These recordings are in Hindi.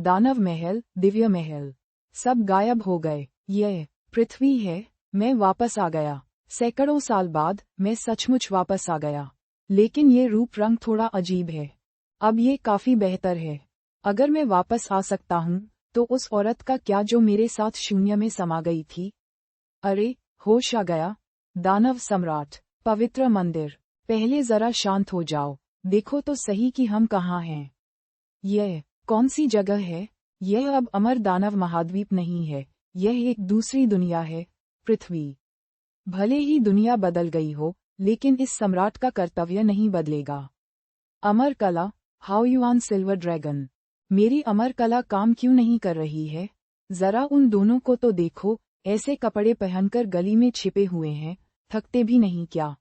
दानव महल, दिव्य महल, सब गायब हो गए। यह पृथ्वी है, मैं वापस आ गया। सैकड़ों साल बाद मैं सचमुच वापस आ गया। लेकिन ये रूप रंग थोड़ा अजीब है। अब ये काफी बेहतर है। अगर मैं वापस आ सकता हूँ, तो उस औरत का क्या जो मेरे साथ शून्य में समा गई थी? अरे, होश आ गया। दानव सम्राट, पवित्र मंदिर। पहले जरा शांत हो जाओ, देखो तो सही कि हम कहाँ हैं। यह कौन सी जगह है? यह अब अमर दानव महाद्वीप नहीं है, यह एक दूसरी दुनिया है, पृथ्वी। भले ही दुनिया बदल गई हो, लेकिन इस सम्राट का कर्तव्य नहीं बदलेगा। अमर कला, हाउ युआन सिल्वर ड्रैगन। मेरी अमर कला काम क्यों नहीं कर रही है? जरा उन दोनों को तो देखो, ऐसे कपड़े पहनकर गली में छिपे हुए हैं, थकते भी नहीं क्या?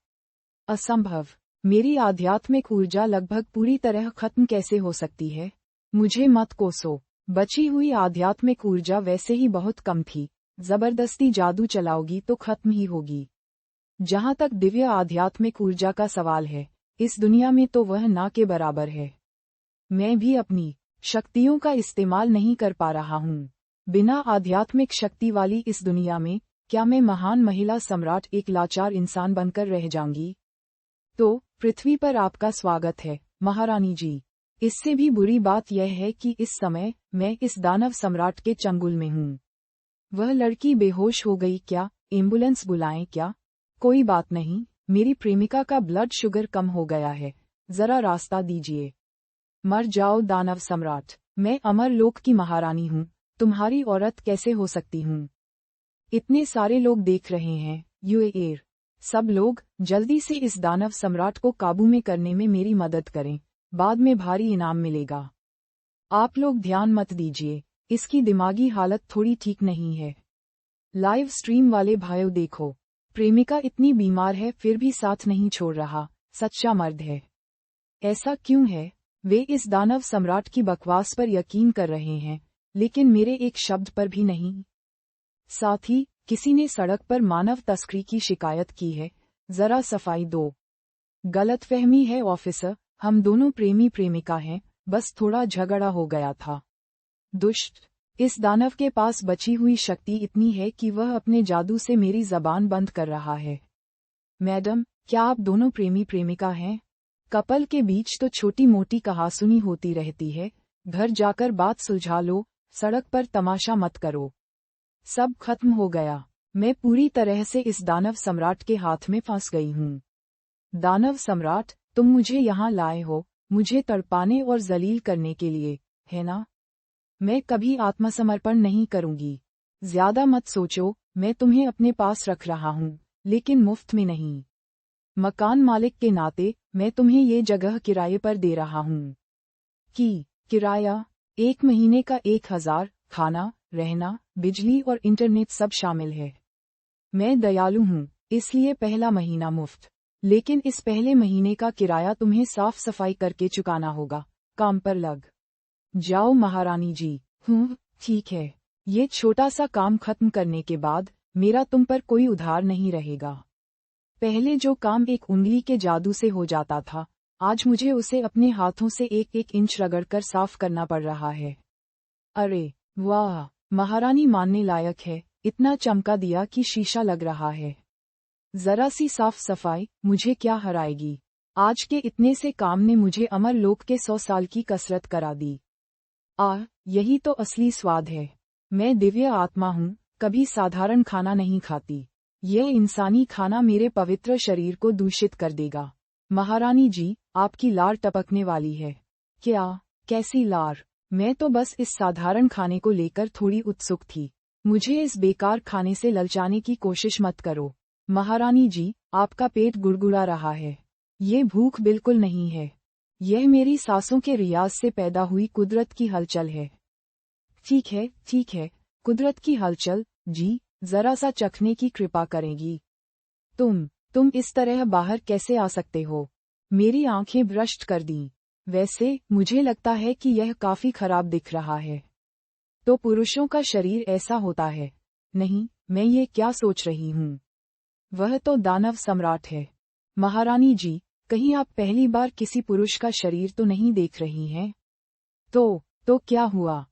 असंभव। मेरी आध्यात्मिक ऊर्जा लगभग पूरी तरह खत्म कैसे हो सकती है? मुझे मत कोसो। बची हुई आध्यात्मिक ऊर्जा वैसे ही बहुत कम थी, जबरदस्ती जादू चलाओगी तो खत्म ही होगी। जहाँ तक दिव्य आध्यात्मिक ऊर्जा का सवाल है, इस दुनिया में तो वह ना के बराबर है। मैं भी अपनी शक्तियों का इस्तेमाल नहीं कर पा रहा हूँ। बिना आध्यात्मिक शक्ति वाली इस दुनिया में, क्या मैं महान महिला सम्राट एक लाचार इंसान बनकर रह जाऊंगी? तो, पृथ्वी पर आपका स्वागत है, महारानी जी। इससे भी बुरी बात यह है कि इस समय, मैं इस दानव सम्राट के चंगुल में हूँ। वह लड़की बेहोश हो गई क्या? एम्बुलेंस बुलाएं क्या? कोई बात नहीं, मेरी प्रेमिका का ब्लड शुगर कम हो गया है, जरा रास्ता दीजिए। मर जाओ दानव सम्राट, मैं अमर लोक की महारानी हूँ, तुम्हारी औरत कैसे हो सकती हूँ? इतने सारे लोग देख रहे हैं, यूएएर। सब लोग, जल्दी से इस दानव सम्राट को काबू में करने में मेरी मदद करें, बाद में भारी इनाम मिलेगा। आप लोग ध्यान मत दीजिए, इसकी दिमागी हालत थोड़ी ठीक नहीं है। लाइव स्ट्रीम वाले भाइयों देखो, प्रेमिका इतनी बीमार है फिर भी साथ नहीं छोड़ रहा, सच्चा मर्द है। ऐसा क्यों है? वे इस दानव सम्राट की बकवास पर यकीन कर रहे हैं, लेकिन मेरे एक शब्द पर भी नहीं। साथ ही, किसी ने सड़क पर मानव तस्करी की शिकायत की है, जरा सफाई दो। गलतफहमी है ऑफिसर, हम दोनों प्रेमी प्रेमिका हैं, बस थोड़ा झगड़ा हो गया था। दुष्ट, इस दानव के पास बची हुई शक्ति इतनी है कि वह अपने जादू से मेरी जबान बंद कर रहा है। मैडम, क्या आप दोनों प्रेमी प्रेमिका हैं? कपल के बीच तो छोटी मोटी कहासुनी होती रहती है, घर जाकर बात सुलझा लो, सड़क पर तमाशा मत करो। सब खत्म हो गया, मैं पूरी तरह से इस दानव सम्राट के हाथ में फंस गई हूँ। दानव सम्राट, तुम मुझे यहाँ लाए हो, मुझे तड़पाने और जलील करने के लिए, है ना? मैं कभी आत्मसमर्पण नहीं करूंगी। ज्यादा मत सोचो, मैं तुम्हें अपने पास रख रहा हूँ, लेकिन मुफ्त में नहीं। मकान मालिक के नाते, मैं तुम्हें ये जगह किराए पर दे रहा हूँ। किराया? 1 महीने का 1000, खाना, रहना, बिजली और इंटरनेट सब शामिल है। मैं दयालु हूँ, इसलिए पहला महीना मुफ्त। लेकिन इस पहले महीने का किराया तुम्हें साफ सफाई करके चुकाना होगा, काम पर लग जाओ महारानी जी। ठीक है। ये छोटा सा काम खत्म करने के बाद, मेरा तुम पर कोई उधार नहीं रहेगा। पहले जो काम एक उंगली के जादू से हो जाता था, आज मुझे उसे अपने हाथों से 1-1 इंच रगड़कर साफ करना पड़ रहा है। अरे, वाह, महारानी मानने लायक है, इतना चमका दिया कि शीशा लग रहा है। जरा सी साफ सफाई, मुझे क्या हराएगी? आज के इतने से काम ने मुझे अमर लोक के 100 साल की कसरत करा दी। यही तो असली स्वाद है। मैं दिव्य आत्मा हूँ, कभी साधारण खाना नहीं खाती। यह इंसानी खाना मेरे पवित्र शरीर को दूषित कर देगा। महारानी जी, आपकी लार टपकने वाली है। क्या? कैसी लार? मैं तो बस इस साधारण खाने को लेकर थोड़ी उत्सुक थी। मुझे इस बेकार खाने से ललचाने की कोशिश मत करो। महारानी जी, आपका पेट गुड़गुड़ा रहा है। ये भूख बिल्कुल नहीं है। यह मेरी सांसों के रियाज से पैदा हुई कुदरत की हलचल है। ठीक है, कुदरत की हलचल, जी, जरा सा चखने की कृपा करेंगी? तुम इस तरह बाहर कैसे आ सकते हो? मेरी आंखें भ्रष्ट कर दी। वैसे, मुझे लगता है कि यह काफी खराब दिख रहा है। तो पुरुषों का शरीर ऐसा होता है? नहीं, मैं ये क्या सोच रही हूँ? वह तो दानव सम्राट है। महारानी जी, कहीं आप पहली बार किसी पुरुष का शरीर तो नहीं देख रही हैं? तो क्या हुआ?